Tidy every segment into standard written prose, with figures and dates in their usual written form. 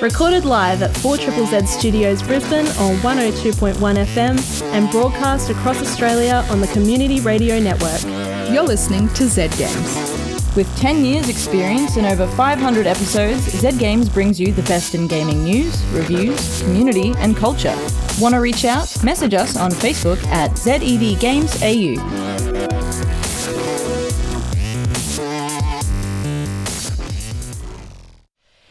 Recorded live at 4ZZZ Studios Brisbane on 102.1 FM and broadcast across Australia on the Community Radio Network. You're listening to Z Games. With 10 years experience and over 500 episodes, Z Games brings you the best in gaming news, reviews, community and culture. Want to reach out? Message us on Facebook at ZEVGamesAU.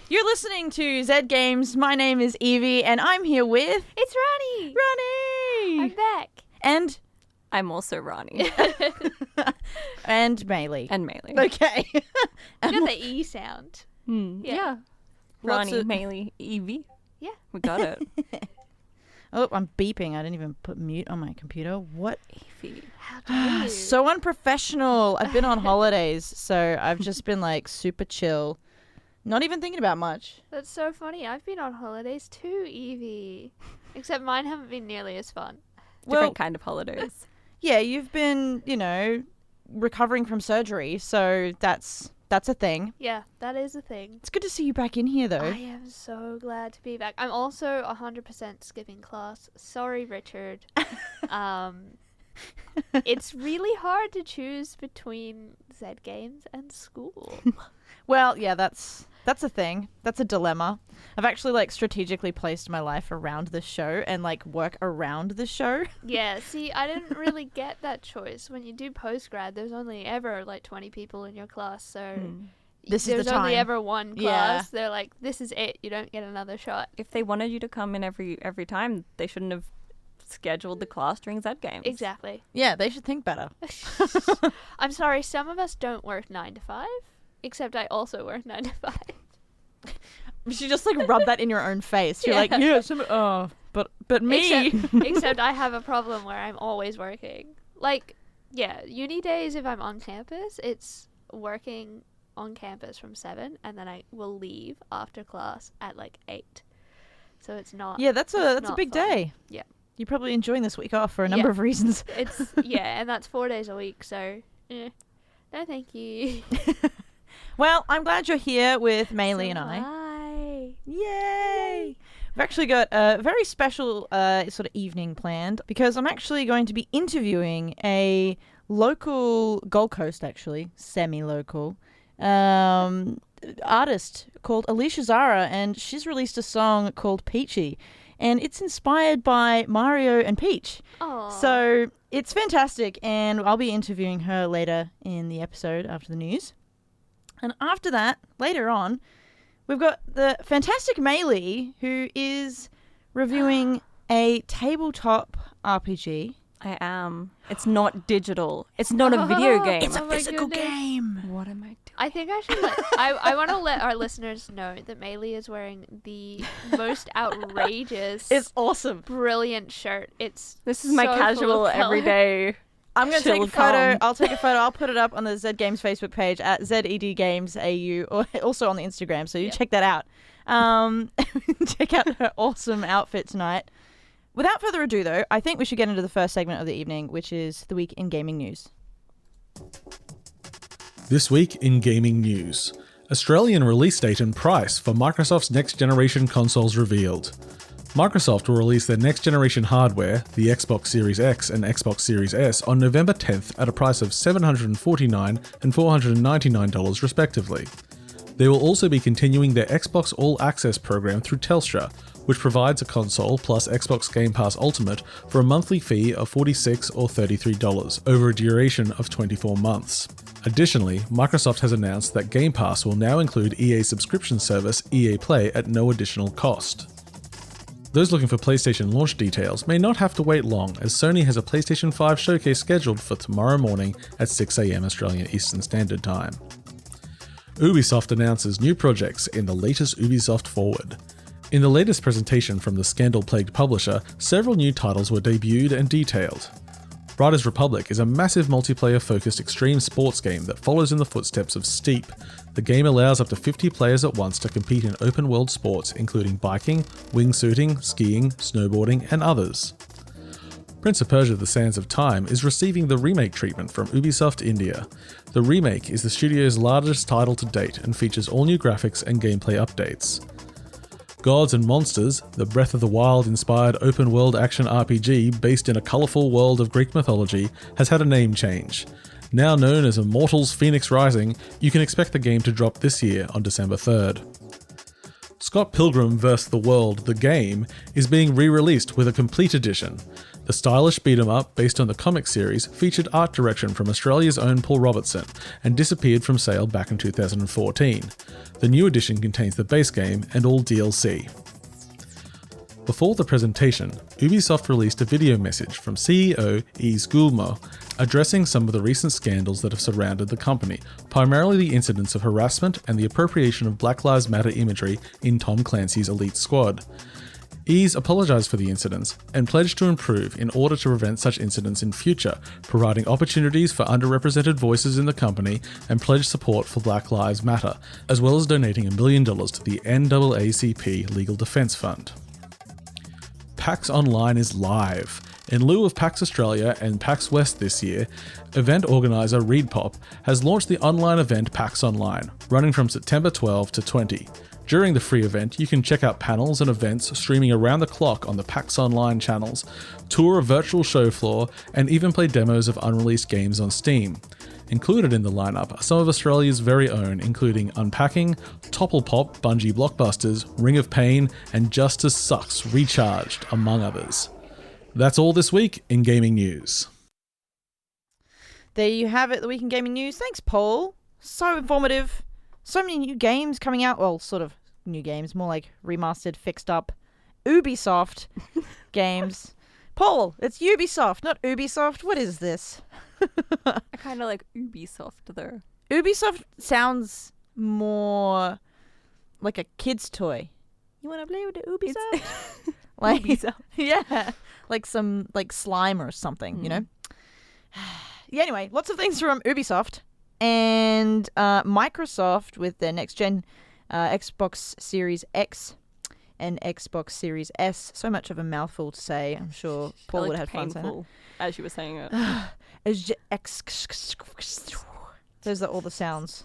You're listening to Z Games. My name is Evie, and I'm here with... It's Ronnie! Ronnie! I'm back. And... I'm also Ronnie. And Maylee. And Maylee. Okay. You got the E sound. Yeah. Lots Ronnie, of- Maylee, Evie. Yeah. We got it. Oh, I'm beeping. I didn't even put mute on my computer. What? Evie. How dare you? So unprofessional. I've been on holidays, so I've just been like super chill. Not even thinking about much. That's so funny. I've been on holidays too, Evie. Except mine haven't been nearly as fun. Different kind of holidays. Yeah, you've been, recovering from surgery, so that's a thing. Yeah, that is a thing. It's good to see you back in here, though. I am so glad to be back. I'm also 100% skipping class. Sorry, Richard. It's really hard to choose between Z Games and school. Well, yeah, that's a thing. That's a dilemma. I've actually strategically placed my life around this show and work around this show. Yeah, see, I didn't really get that choice. When you do postgrad, there's only ever 20 people in your class, so This is the there's only time. ever one Yeah. class. They're like, this is it. You don't get another shot. If they wanted you to come in every time, they shouldn't have scheduled the class during Z Games. Exactly. Yeah, they should think better. I'm sorry, some of us don't work 9 to 5, except I also work 9 to 5. You should just rub that in your own face. You're Yeah. but me. Except I have a problem where I'm always working. Uni days, if I'm on campus, it's working on campus from 7, and then I will leave after class at 8. So it's not. Yeah, that's a not big fun. day. Yeah. You're probably enjoying this week off for a number of reasons. And that's 4 days a week. So, no, thank you. Well, I'm glad you're here with Maylee and I. Hi. Yay! We've actually got a very special sort of evening planned because I'm actually going to be interviewing a local Gold Coast, actually, semi-local, artist called Alysha Zara, and she's released a song called Peachy, and it's inspired by Mario and Peach. Aww. So it's fantastic, and I'll be interviewing her later in the episode after the news. And after that, later on, we've got the fantastic Maylee, who is reviewing a tabletop RPG. I am. It's not digital. It's not a video game. It's a Oh my physical goodness. game. What am I doing? I think I should I want to let our listeners know that Maylee is wearing the most outrageous, It's awesome. brilliant shirt. This is my so full casual of color. everyday. I'm going to take a Chill photo. calm. I'll take a photo. I'll put it up on the Z Games Facebook page at ZEDGamesAU, or also on the Instagram, so you check that out. Check out her awesome outfit tonight. Without further ado, though, I think we should get into the first segment of the evening, which is the Week in Gaming News. This week in gaming news. Australian release date and price for Microsoft's next generation consoles revealed. Microsoft will release their next generation hardware, the Xbox Series X and Xbox Series S, on November 10th at a price of $749 and $499 respectively. They will also be continuing their Xbox All Access program through Telstra, which provides a console plus Xbox Game Pass Ultimate for a monthly fee of $46 or $33 over a duration of 24 months. Additionally, Microsoft has announced that Game Pass will now include EA's subscription service EA Play at no additional cost. Those looking for PlayStation launch details may not have to wait long, as Sony has a PlayStation 5 showcase scheduled for tomorrow morning at 6 AM Australian Eastern Standard Time. Ubisoft announces new projects in the latest Ubisoft Forward. In the latest presentation from the scandal-plagued publisher, several new titles were debuted and detailed. Riders Republic is a massive multiplayer-focused extreme sports game that follows in the footsteps of Steep. The game allows up to 50 players at once to compete in open-world sports including biking, wingsuiting, skiing, snowboarding, and others. Prince of Persia: The Sands of Time is receiving the remake treatment from Ubisoft India. The remake is the studio's largest title to date and features all new graphics and gameplay updates. Gods and Monsters, the Breath of the Wild-inspired open-world action RPG based in a colourful world of Greek mythology, has had a name change. Now known as Immortals Phoenix Rising, you can expect the game to drop this year on December 3rd. Scott Pilgrim vs. the World, the game, is being re-released with a complete edition. The stylish beat-em-up, based on the comic series, featured art direction from Australia's own Paul Robertson, and disappeared from sale back in 2014. The new edition contains the base game and all DLC. Before the presentation, Ubisoft released a video message from CEO Yves Guillemot addressing some of the recent scandals that have surrounded the company, primarily the incidents of harassment and the appropriation of Black Lives Matter imagery in Tom Clancy's Elite Squad. Yves apologised for the incidents and pledged to improve in order to prevent such incidents in future, providing opportunities for underrepresented voices in the company and pledged support for Black Lives Matter, as well as donating $1 million to the NAACP Legal Defence Fund. PAX Online is live. In lieu of PAX Australia and PAX West this year, event organiser ReadPop has launched the online event PAX Online, running from September 12 to 20. During the free event, you can check out panels and events streaming around the clock on the PAX Online channels, tour a virtual show floor, and even play demos of unreleased games on Steam. Included in the lineup are some of Australia's very own, including Unpacking, Topple Pop, Bungie Blockbusters, Ring of Pain, and Justice Sucks Recharged, among others. That's all this week in gaming news. There you have it, the week in gaming news. Thanks, Paul. So informative. So many new games coming out. Well, sort of new games, more like remastered, fixed up Ubisoft games. Paul, it's Ubisoft, not Ubisoft. What is this? I kind of like Ubisoft though. Ubisoft sounds more like a kid's toy. You want to play with the Ubisoft? Like, Ubisoft. Yeah, like some like slime or something, you know? Yeah, anyway, lots of things from Ubisoft. And Microsoft with their next-gen Xbox Series X and Xbox Series S. So much of a mouthful to say. I'm sure Paul would have had fun saying it. As you were saying it. Those are all the sounds.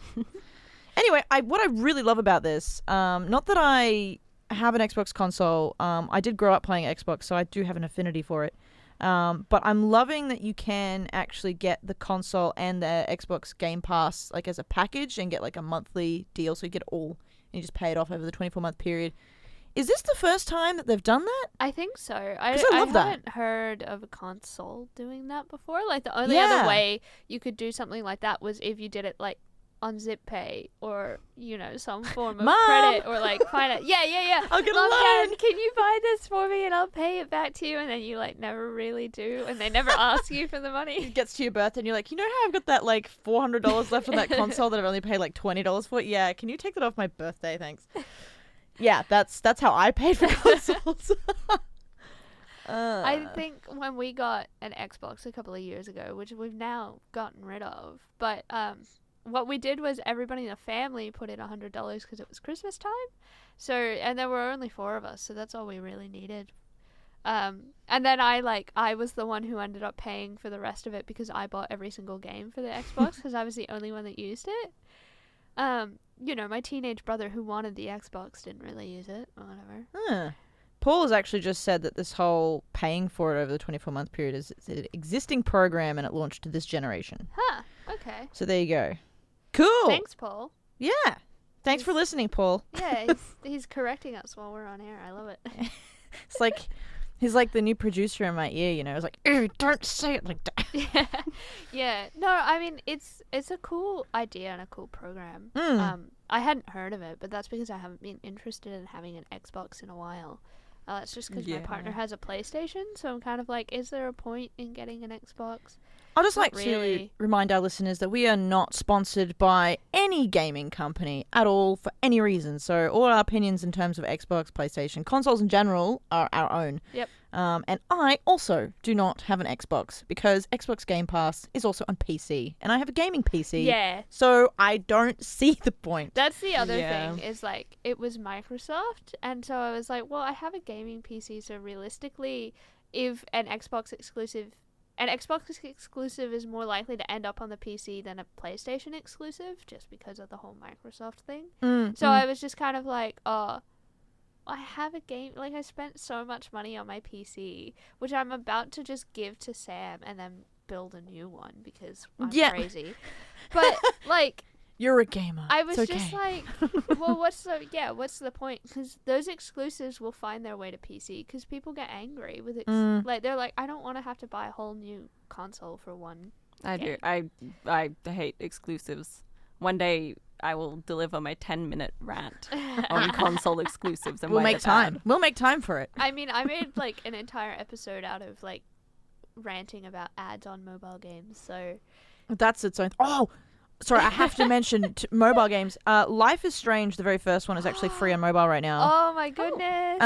Anyway, what I really love about this, not that I have an Xbox console. I did grow up playing Xbox, so I do have an affinity for it. But I'm loving that you can actually get the console and the Xbox Game Pass like as a package and get like a monthly deal, so you get it all and you just pay it off over the 24-month period. Is this the first time that they've done that? I think so. I love that. haven't heard of a console doing that before. Like the only other way you could do something like that was if you did it like on ZipPay or, you know, some form of credit or like finance. Yeah. I'll get a Mom, loan. Dad, can you buy this for me and I'll pay it back to you? And then you like never really do, and they never ask you for the money. It gets to your birthday and you're like, you know how I've got that like $400 left on that console that I've only paid like $20 for? Yeah, can you take that off my birthday? Thanks. Yeah, that's how I paid for consoles. I think when we got an Xbox a couple of years ago, which we've now gotten rid of, but what we did was everybody in the family put in $100 because it was Christmas time. So, and there were only 4 of us, so that's all we really needed. And then I was the one who ended up paying for the rest of it because I bought every single game for the Xbox because I was the only one that used it. You know, my teenage brother who wanted the Xbox didn't really use it or whatever. Paul has actually just said that this whole paying for it over the 24-month period is an existing program and it launched this generation. Huh, okay. So there you go. Cool. Thanks, Paul. Yeah. Thanks for listening, Paul. Yeah, he's correcting us while we're on air. I love it. It's like he's like the new producer in my ear, you know. It's like, ew, don't say it like that. Yeah. No, I mean it's a cool idea and a cool program. I hadn't heard of it, but that's because I haven't been interested in having an Xbox in a while. It's just because my partner has a PlayStation, so I'm kind of like, is there a point in getting an Xbox? I'd just like really to remind our listeners that we are not sponsored by any gaming company at all for any reason. So all our opinions in terms of Xbox, PlayStation, consoles in general are our own. Yep. And I also do not have an Xbox because Xbox Game Pass is also on PC and I have a gaming PC. Yeah. So I don't see the point. That's the other thing is like it was Microsoft, and so I was like, well, I have a gaming PC, so realistically, if an Xbox exclusive is more likely to end up on the PC than a PlayStation exclusive, just because of the whole Microsoft thing. So I was just kind of like, I have a game, like I spent so much money on my PC, which I'm about to just give to Sam and then build a new one because I'm crazy. But like, you're a gamer. I was it's just okay. like, well, what's the point? Because those exclusives will find their way to PC because people get angry with like they're like, I don't want to have to buy a whole new console for one. I do. I hate exclusives. One day I will deliver my 10-minute rant on console exclusives and We'll why make they're time. bad. We'll make time for it. I mean, I made like an entire episode out of like ranting about ads on mobile games. So That's its own. Oh, sorry, I have to mention mobile games. Life is Strange, the very first one, is actually free on mobile right now. oh my goodness.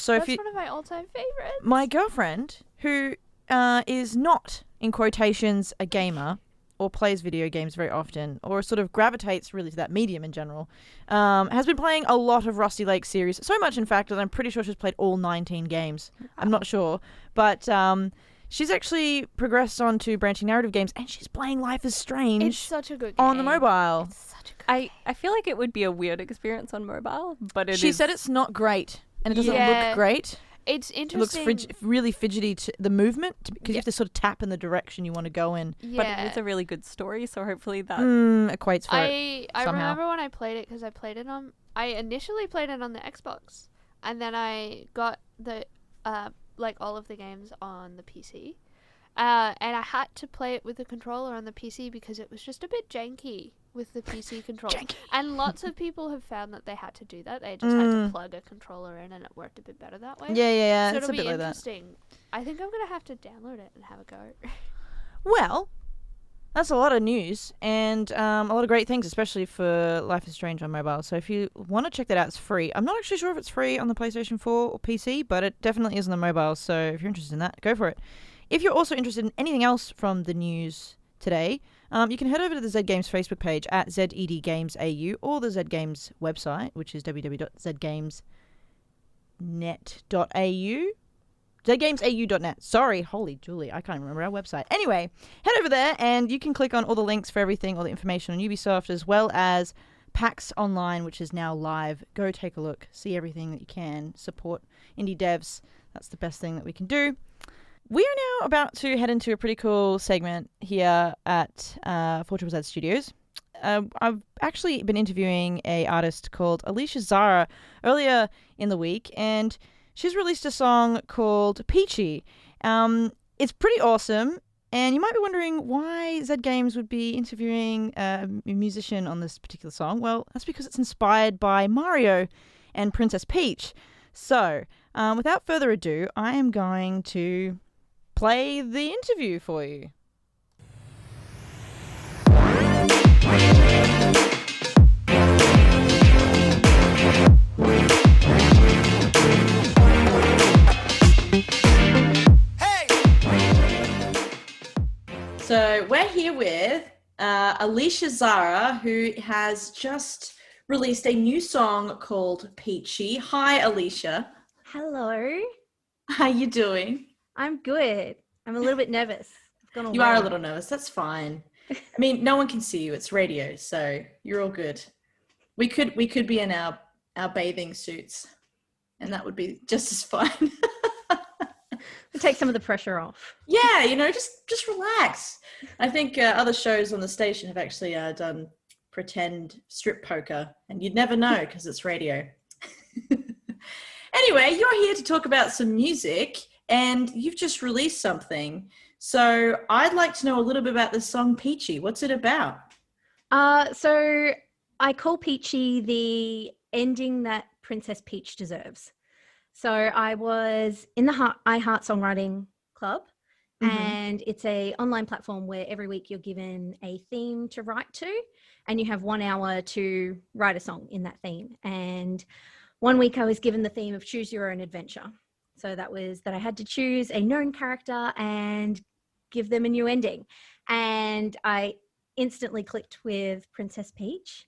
So That's if you, one of my all-time favorites. my girlfriend, who is not in quotations a gamer or plays video games very often, or sort of gravitates really to that medium in general, has been playing a lot of Rusty Lake series. So much, in fact, that I'm pretty sure she's played all 19 games. I'm not sure, but she's actually progressed on to branching narrative games, and she's playing Life is Strange It's such a good game. on the mobile. It's such a good I feel like it would be a weird experience on mobile, but She said it's not great, and it doesn't Yeah. look great. It's It looks interesting. really fidgety, the movement, because you have to sort of tap in the direction you want to go in. Yeah. But it is a really good story, so hopefully that Equates for it. I somehow. remember when I played it because I initially played it on the Xbox, and then I got the like all of the games on the PC, and I had to play it with the controller on the PC because it was just a bit janky with the PC controller. And lots of people have found that they had to do that. They just had to plug a controller in, and it worked a bit better that way. Yeah. So It's a it'll bit be like that. interesting. I think I'm gonna have to download it and have a go. Well, that's a lot of news and a lot of great things, especially for Life is Strange on mobile. So if you want to check that out, it's free. I'm not actually sure if it's free on the PlayStation 4 or PC, but it definitely is on the mobile. So if you're interested in that, go for it. If you're also interested in anything else from the news today, you can head over to the Z Games Facebook page at ZEDGamesAU or the Z Games website, which is www.zgamesnet.au. ZGamesAU.net. Sorry, holy Julie, I can't remember our website. Anyway, head over there and you can click on all the links for everything, all the information on Ubisoft, as well as PAX Online, which is now live. Go take a look, see everything that you can, support indie devs. That's the best thing that we can do. We are now about to head into a pretty cool segment here at 4ZZZ Studios. I've actually been interviewing an artist called Alysha Zara earlier in the week, and she's released a song called Peachy. It's pretty awesome, and you might be wondering why Z Games would be interviewing a musician on this particular song. Well, that's because it's inspired by Mario and Princess Peach. So, without further ado, I am going to play the interview for you. So we're here with Alysha Zara, who has just released a new song called Peachy. Hi, Alysha. Hello. How you doing? I'm good. I'm a little bit nervous. I've gone all You are a white. little nervous. That's fine. I mean, no one can see you. It's radio, so you're all good. We could be in our bathing suits, and that would be just as fine. Take some of the pressure off. Yeah, just relax. I think other shows on the station have actually done pretend strip poker, and you'd never know because it's radio. Anyway, you're here to talk about some music, and you've just released something. So I'd like to know a little bit about the song Peachy. What's it about? So I call Peachy the ending that Princess Peach deserves. So I was in the iHeart Songwriting Club, and it's a online platform where every week you're given a theme to write to, and you have 1 hour to write a song in that theme. And one week I was given the theme of choose your own adventure. So that was that I had to choose a known character and give them a new ending. And I instantly clicked with Princess Peach.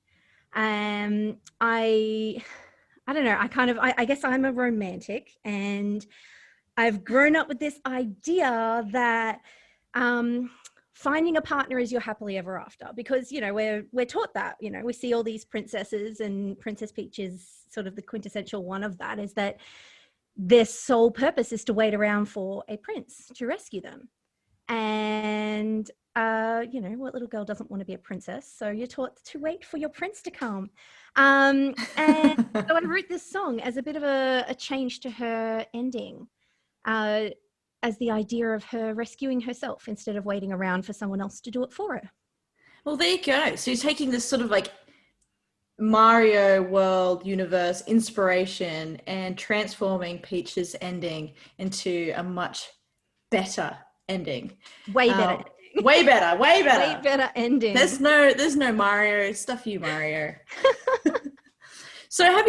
I don't know, I guess I'm a romantic, and I've grown up with this idea that finding a partner is your happily ever after, because, you know, we're taught that, you know, we see all these princesses, and Princess Peach is sort of the quintessential one of that, is that their sole purpose is to wait around for a prince to rescue them. And, you know, what little girl doesn't want to be a princess? So you're taught to wait for your prince to come. And so I wrote this song as a bit of a change to her ending, as the idea of her rescuing herself instead of waiting around for someone else to do it for her. Well, there you go. So you're taking this sort of like Mario world universe inspiration and transforming Peach's ending into a much better ending. Way better. Way better. Way better ending. There's no Mario. Stuff you, Mario. So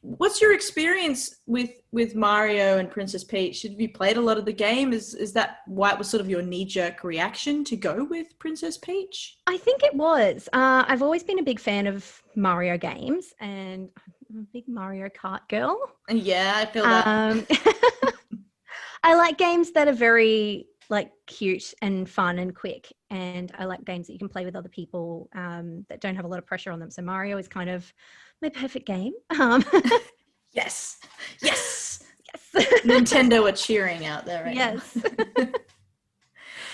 what's your experience with Mario and Princess Peach? Have you played a lot of the game? Is that why it was sort of your knee-jerk reaction to go with Princess Peach? I think it was. I've always been a big fan of Mario games, and I'm a big Mario Kart girl. Yeah, I feel that. I like games that are very like cute and fun and quick, and I like games that you can play with other people that don't have a lot of pressure on them. So Mario is kind of my perfect game. Yes. Nintendo are cheering out there right now.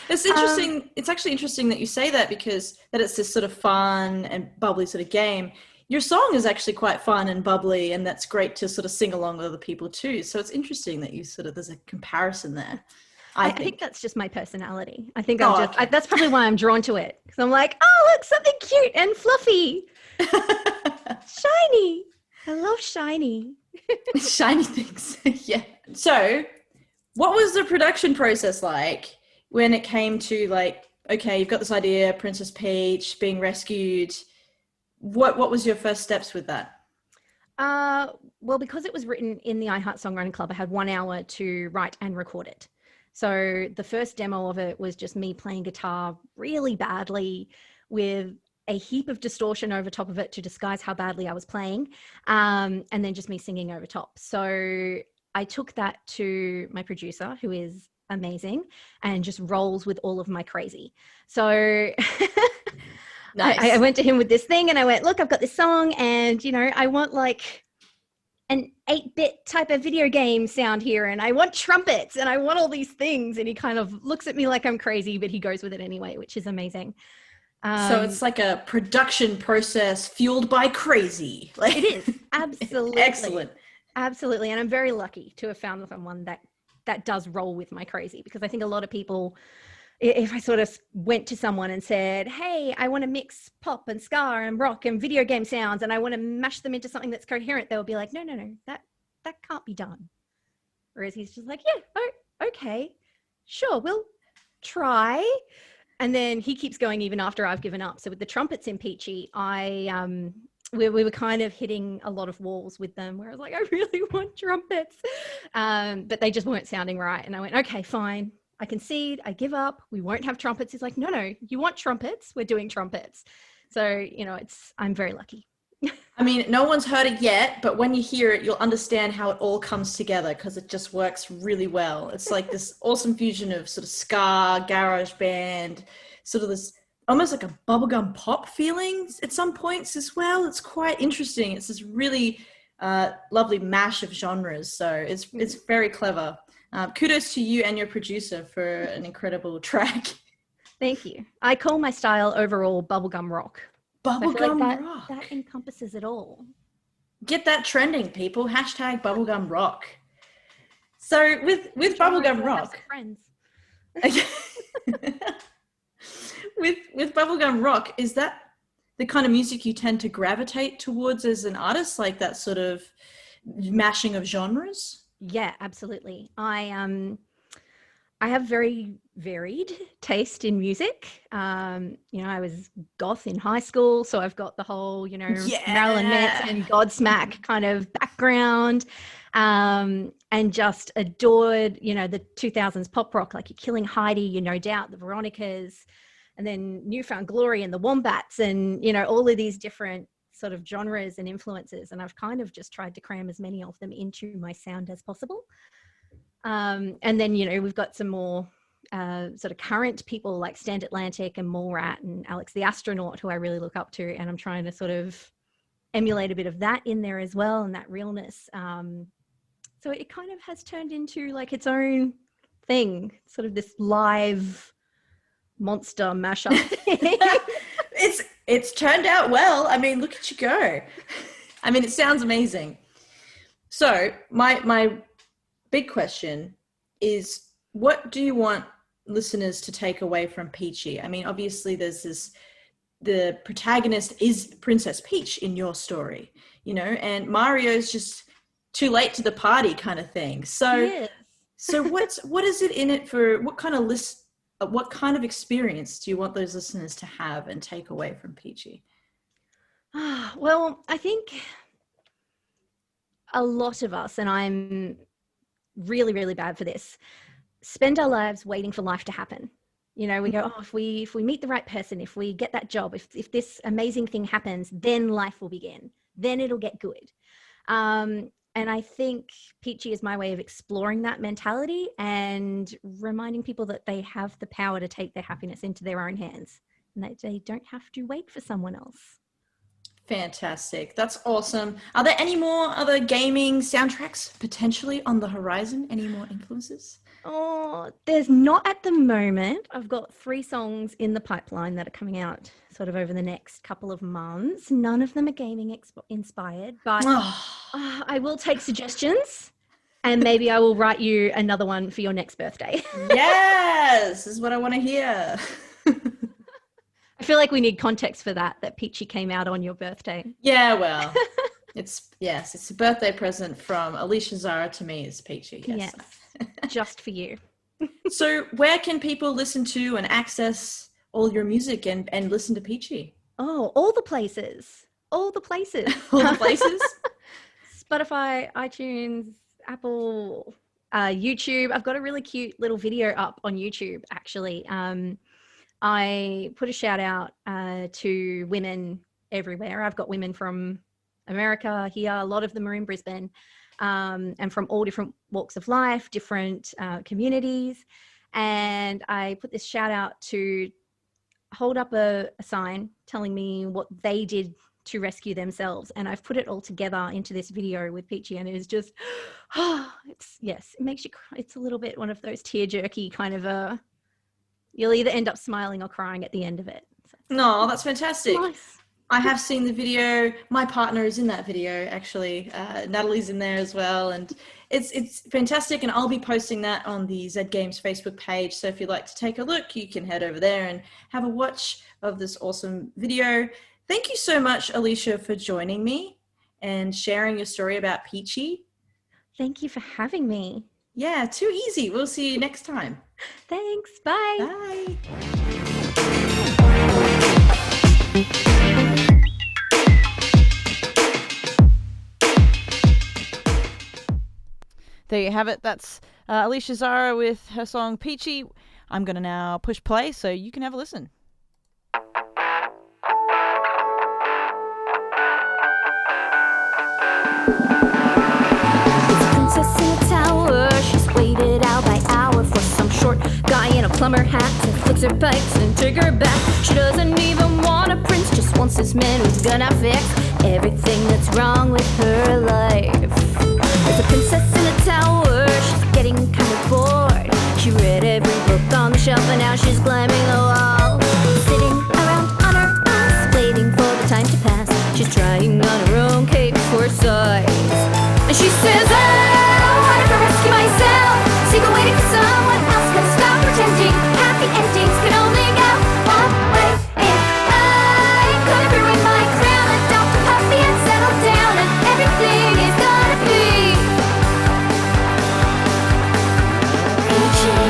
It's interesting. It's actually interesting that you say that, because that it's this sort of fun and bubbly sort of game. Your song is actually quite fun and bubbly, and that's great to sort of sing along with other people too. So it's interesting that you there's a comparison there. I think that's just my personality. I think that's probably why I'm drawn to it. Because I'm like, oh, look, something cute and fluffy. Shiny. I love shiny. Shiny things. Yeah. So what was the production process like when it came to like, okay, you've got this idea, Princess Peach being rescued. What was your first steps with that? Well, because it was written in the iHeart Songwriting Club, I had 1 hour to write and record it. So the first demo of it was just me playing guitar really badly with a heap of distortion over top of it to disguise how badly I was playing, and then just me singing over top. So I took that to my producer, who is amazing, and just rolls with all of my crazy. So nice. I went to him with this thing, and I went, look, I've got this song, and, you know, I want like an 8-bit type of video game sound here, and I want trumpets, and I want all these things. And he kind of looks at me like I'm crazy, but he goes with it anyway, which is amazing. So it's like a production process fueled by crazy. It is. Absolutely. Excellent. Absolutely. And I'm very lucky to have found someone that does roll with my crazy, because I think a lot of people, if I sort of went to someone and said, hey, I want to mix pop and ska and rock and video game sounds, and I want to mash them into something that's coherent, they would be like, no, that can't be done. Whereas he's just like, yeah, oh, okay, sure, we'll try. And then he keeps going even after I've given up. So with the trumpets in Peachy, we were kind of hitting a lot of walls with them, where I was like, I really want trumpets. But they just weren't sounding right. And I went, okay, fine. I concede. I give up. We won't have trumpets. He's like, no, you want trumpets? We're doing trumpets. So, you know, I'm very lucky. I mean, no one's heard it yet, but when you hear it, you'll understand how it all comes together, because it just works really well. It's like this awesome fusion of sort of ska, garage band, sort of this almost like a bubblegum pop feeling at some points as well. It's quite interesting. It's this really lovely mash of genres. So it's very clever. Kudos to you and your producer for an incredible track. Thank you. I call my style overall bubblegum rock. Bubblegum rock. That encompasses it all. Get that trending, people. Hashtag bubblegum rock. So with bubblegum rock, friends. with bubblegum rock, is that the kind of music you tend to gravitate towards as an artist, like that sort of mashing of genres? Yeah, absolutely. I have very varied taste in music. You know, I was goth in high school, so I've got the whole, you know, Marilyn Manson, Godsmack kind of background, and just adored, you know, the 2000s pop rock, like your Killing Heidi, you No Doubt, the Veronicas, and then Newfound Glory and the Wombats, and, you know, all of these different sort of genres and influences. And I've kind of just tried to cram as many of them into my sound as possible. And then, you know, we've got some more sort of current people like Stand Atlantic and Mallrat and Alex the Astronaut, who I really look up to, and I'm trying to sort of emulate a bit of that in there as well, and that realness. So it kind of has turned into like its own thing, sort of this live monster mashup thing. It's turned out well. I mean, look at you go. I mean, it sounds amazing. So my big question is, what do you want listeners to take away from Peachy? I mean, obviously the protagonist is Princess Peach in your story, you know, and Mario's just too late to the party kind of thing. So, Yes. so what is it in it for? What kind of experience do you want those listeners to have and take away from Peachy? Well, I think a lot of us, and I'm really, really bad for this, spend our lives waiting for life to happen. You know, we go, oh, if we meet the right person, if we get that job, if this amazing thing happens, then life will begin. Then it'll get good. And I think Peachy is my way of exploring that mentality and reminding people that they have the power to take their happiness into their own hands and that they don't have to wait for someone else. Fantastic. That's awesome. Are there any more other gaming soundtracks potentially on the horizon? Any more influences? Oh, there's not at the moment. I've got 3 songs in the pipeline that are coming out sort of over the next couple of months. None of them are gaming inspired, but I will take suggestions and maybe I will write you another one for your next birthday. Yes, this is what I want to hear. I feel like we need context for that Peachy came out on your birthday. Yeah, well, it's a birthday present from Alysha Zara to me is Peachy. Yes. Just for you. So where can people listen to and access all your music and listen to Peachy? Oh, all the places. All the places. All the places? Spotify, iTunes, Apple, YouTube. I've got a really cute little video up on YouTube, actually. I put a shout out to women everywhere. I've got women from America here. A lot of them are in Brisbane. And from all different walks of life, different communities. And I put this shout out to hold up a sign telling me what they did to rescue themselves. And I've put it all together into this video with Peachy, and it is just, it makes you cry. It's a little bit one of those tear jerky kind of you'll either end up smiling or crying at the end of it. So No, that's fantastic. nice. I have seen the video. My partner is in that video, actually. Natalie's in there as well. And it's fantastic. And I'll be posting that on the Z Games Facebook page. So if you'd like to take a look, you can head over there and have a watch of this awesome video. Thank you so much, Alysha, for joining me and sharing your story about Peachy. Thank you for having me. Yeah, too easy. We'll see you next time. Thanks. Bye. Bye. There you have it. That's Alysha Zara with her song Peachy. I'm going to now push play so you can have a listen. Princess in a tower, she's waited hour by hour for some short guy in a plumber hat to fix her pipes and take her back. She doesn't even want a prince, just wants this man who's gonna fix everything that's wrong with her life. There's a princess in a tower, she's getting kind of bored. She read every book on the shelf and now she's climbing the wall. Sitting around on her ass, waiting for the time to pass. She's trying on her own cape for size. And she says, I wanted to rescue myself. Sick of waiting for someone else. Gotta stop pretending happy endings can only go one way. And I'm gonna ruin my crown, adopt a puppy and settle down, and everything is gonna be peachy.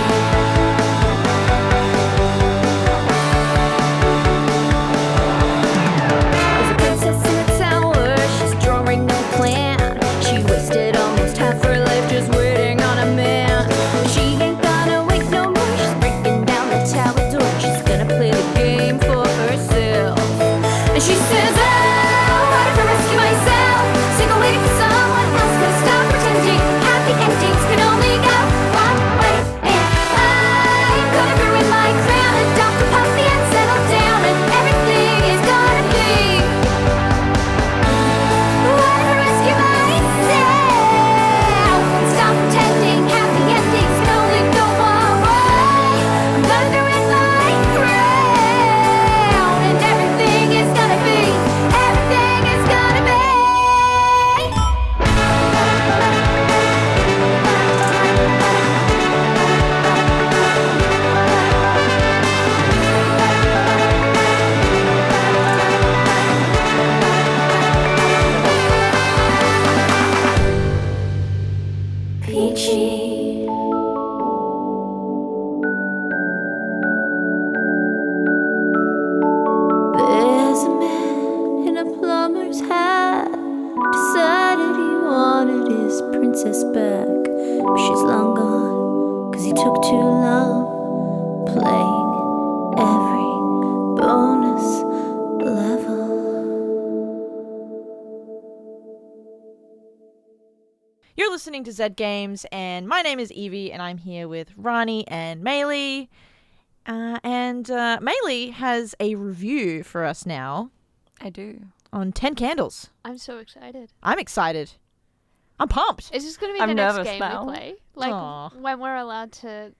princess back. But she's long gone, 'cause he took too long playing every bonus level. You're listening to Zed Games, and my name is Evie, and I'm here with Rani and Maylee. Maylee has a review for us now I do. on 10 Candles. I'm so excited. I'm excited. I'm pumped. Is this going to be I'm the next nervous game now. we play? Like, Aw. when we're allowed to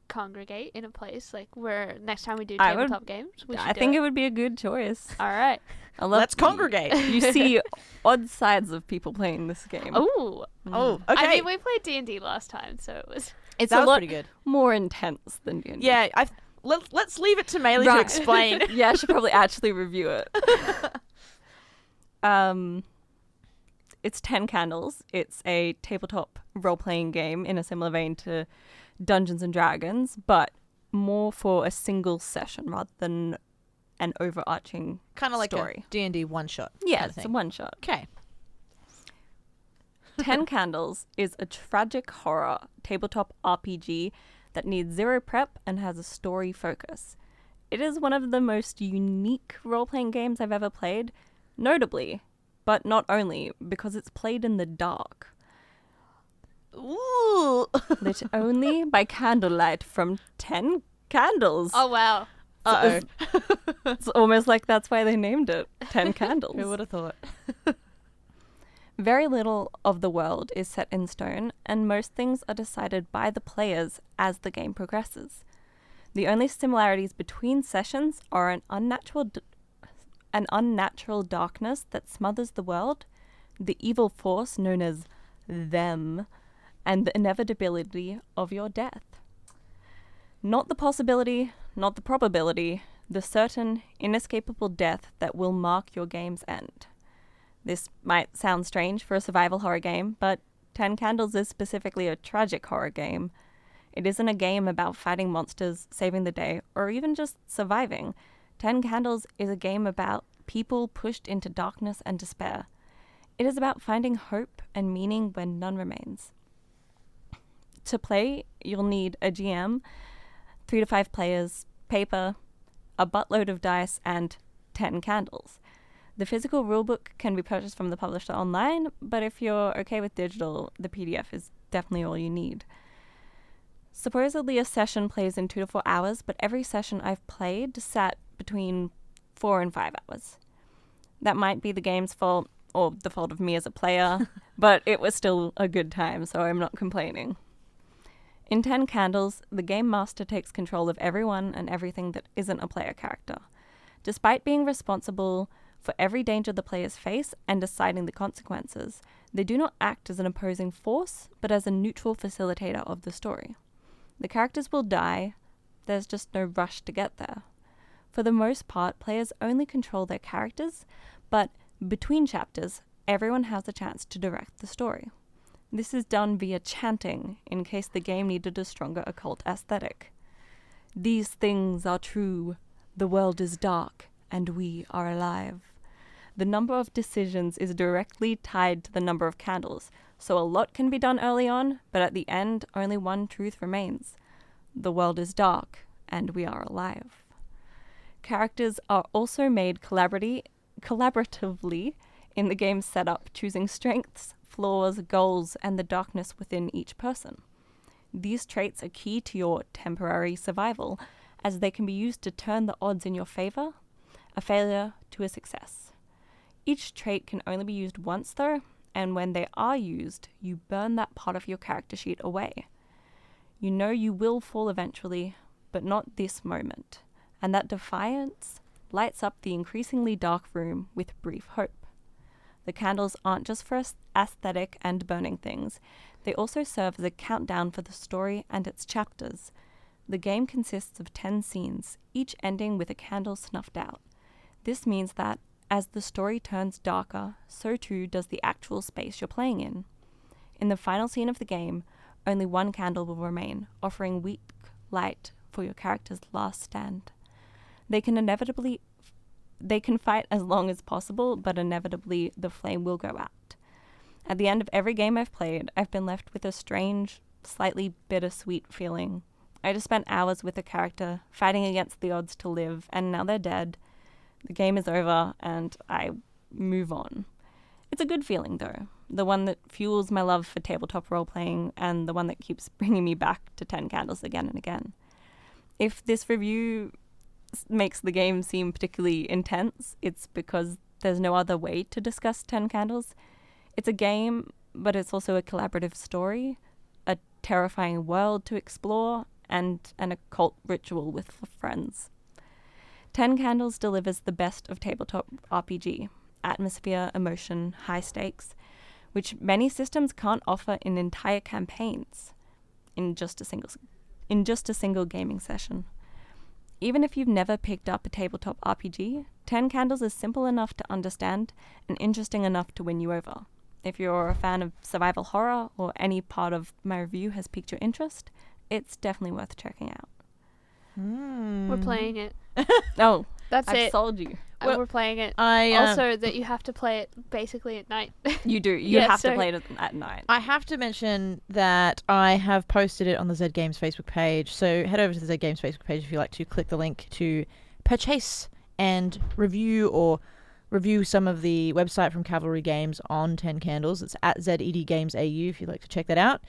congregate in a place, like, where next time we do I would- tabletop games, we should I do think it. it would be a good choice. All right. I love Let's congregate. You see odd sides of people playing this game. Ooh. Oh, okay. I mean, we played D&D last time, so it was... It's that a was lot pretty good. more intense than D&D. Yeah, let's leave it to Maylee to Right. explain. Yeah, I should probably actually review it. It's 10 Candles. It's a tabletop role-playing game in a similar vein to Dungeons and Dragons, but more for a single session rather than an overarching Kind of like story. a D&D one-shot. Yeah, kind of it's a thing. one-shot. Okay. 10 Candles is a tragic horror tabletop RPG that needs zero prep and has a story focus. It is one of the most unique role-playing games I've ever played, notably, but not only, because it's played in the dark. Ooh. Lit only by candlelight from 10 candles. Oh, wow. Uh-oh. It's almost like that's why they named it 10 Candles. Who would have thought? Very little of the world is set in stone, and most things are decided by the players as the game progresses. The only similarities between sessions are an unnatural darkness that smothers the world, the evil force known as them, and the inevitability of your death. Not the possibility, not the probability, the certain, inescapable death that will mark your game's end. This might sound strange for a survival horror game, but 10 Candles is specifically a tragic horror game. It isn't a game about fighting monsters, saving the day, or even just surviving. 10 Candles is a game about people pushed into darkness and despair. It is about finding hope and meaning when none remains. To play, you'll need a GM, 3 to 5 players, paper, a buttload of dice, and 10 candles. The physical rulebook can be purchased from the publisher online, but if you're okay with digital, the PDF is definitely all you need. Supposedly a session plays in 2 to 4 hours, but every session I've played sat between 4 and 5 hours. That might be the game's fault, or the fault of me as a player, but it was still a good time, so I'm not complaining. In 10 Candles, the game master takes control of everyone and everything that isn't a player character. Despite being responsible for every danger the players face and deciding the consequences, they do not act as an opposing force, but as a neutral facilitator of the story. The characters will die, there's just no rush to get there. For the most part, players only control their characters, but between chapters, everyone has a chance to direct the story. This is done via chanting, in case the game needed a stronger occult aesthetic. These things are true, the world is dark, and we are alive. The number of decisions is directly tied to the number of candles, so a lot can be done early on, but at the end, only one truth remains. The world is dark, and we are alive. Characters are also made collaboratively in the game's setup, choosing strengths, flaws, goals, and the darkness within each person. These traits are key to your temporary survival, as they can be used to turn the odds in your favor, a failure to a success. Each trait can only be used once though, and when they are used, you burn that part of your character sheet away. You know you will fall eventually, but not this moment, and that defiance lights up the increasingly dark room with brief hope. The candles aren't just for aesthetic and burning things, they also serve as a countdown for the story and its chapters. The game consists of 10 scenes, each ending with a candle snuffed out. This means that, as the story turns darker, so too does the actual space you're playing in. In the final scene of the game, only one candle will remain, offering weak light for your character's last stand. They can fight as long as possible, but inevitably the flame will go out. At the end of every game I've played, I've been left with a strange, slightly bittersweet feeling. I just spent hours with a character, fighting against the odds to live, and now they're dead. The game is over, and I move on. It's a good feeling, though. The one that fuels my love for tabletop role-playing, and the one that keeps bringing me back to 10 Candles again and again. If this review makes the game seem particularly intense, it's because there's no other way to discuss 10 Candles. It's a game, but it's also a collaborative story, a terrifying world to explore, and an occult ritual with friends. 10 Candles delivers the best of tabletop RPG, atmosphere, emotion, high stakes, which many systems can't offer in entire campaigns in just a single gaming session. Even if you've never picked up a tabletop RPG, 10 Candles is simple enough to understand and interesting enough to win you over. If you're a fan of survival horror or any part of my review has piqued your interest, it's definitely worth checking out. We're playing it. Oh, That's I've it. sold you. And we're playing it. Also, that you have to play it basically at night. You do. You Yeah, have so- to play it at night. I have to mention that I have posted it on the Z Games Facebook page. So head over to the Z Games Facebook page if you like to click the link to purchase and review some of the website from Cavalry Games on 10 Candles. It's at ZED Games AU if you'd like to check that out.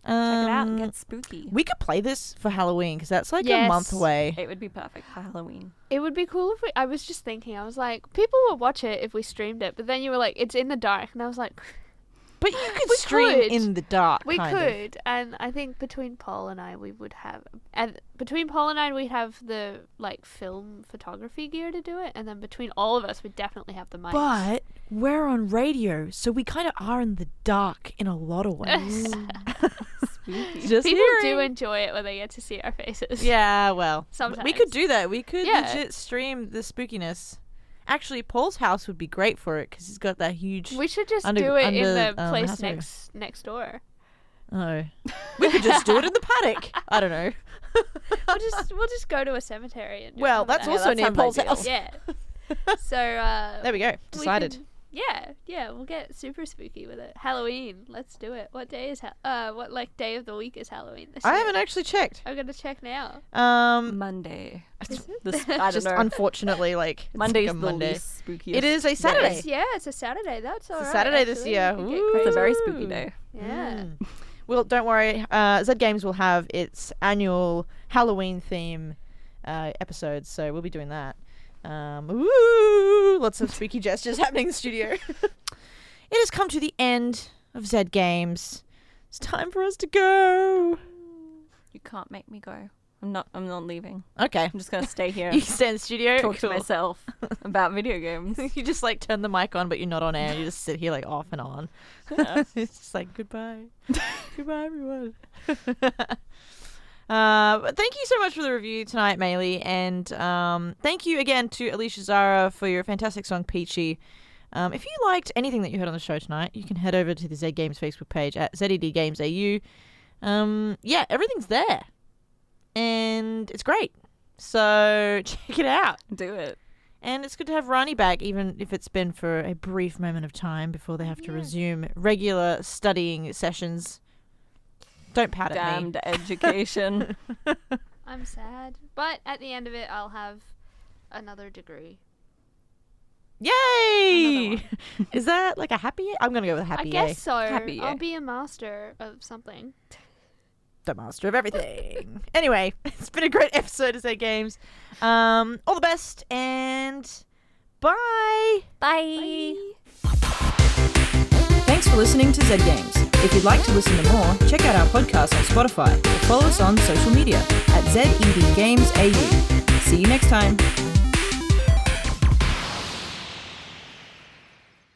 Check it out and get spooky. We could play this for Halloween because that's like a Yes. month away. It would be perfect for Halloween. It would be cool if I was just thinking, I was like, people would watch it if we streamed it, but then you were like, it's in the dark, and I was like, But you could We stream could. in the dark. we kind of. could, and I think between Paul and I, we'd have the like film photography gear to do it, and then between all of us, we'd definitely have the mics. But we're on radio, so we kind of are in the dark in a lot of ways. Spooky. Just people do hearing. enjoy it when they get to see our faces. Yeah, well, Sometimes. we could do that. We could Yeah. legit stream the spookiness. Actually, Paul's house would be great for it because he's got that huge. We should just Under- do it in under, the place house area. next door. Oh, we could just do it in the paddock. I don't know. We'll just go to a cemetery and do Well, it. that's Yeah, also that near sounds Paul's ideal. house. Yeah. So There we go. we Decided. can- yeah, we'll get super spooky with it. Halloween, let's do it. What day is what like day of the week is Halloween this I year? haven't actually checked. I'm gonna check now. Monday. Is it? I don't Just know. unfortunately, like it's Monday's like a the Monday. least spookiest. It is a day. Saturday. It's a Saturday. That's all It's a right. Saturday this actually. year. We could get Ooh. It's a very Ooh. spooky day. Yeah. Well, don't worry. Z Games will have its annual Halloween theme episodes, so we'll be doing that. Lots of spooky gestures happening in the studio. It has come to the end of Z Games. It's time for us to go. You can't make me go. I'm not leaving. Okay. I'm just gonna stay here. You can stay in the studio. talk to Cool. myself about video games. You just like turn the mic on, but you're not on air. You just sit here like off and on. It's just like goodbye, goodbye everyone. But thank you so much for the review tonight, Maylee, and thank you again to Alysha Zara for your fantastic song Peachy. If you liked anything that you heard on the show tonight, you can head over to the Z Games Facebook page at ZED Games AU. Yeah, everything's there, and it's great. So check it out. Do it. And it's good to have Rani back, even if it's been for a brief moment of time before they have to resume regular studying sessions. Don't pout at me. Damned education. I'm sad, but at the end of it, I'll have another degree. Yay! Is that like a happy? I'm gonna go with a happy. I guess so. Happy I'll yay. be a master of something. The master of everything. Anyway, it's been a great episode of Z Games. All the best and bye. Bye. Thanks for listening to Z Games. If you'd like to listen to more, check out our podcast on Spotify or follow us on social media at ZED Games AU. See you next time.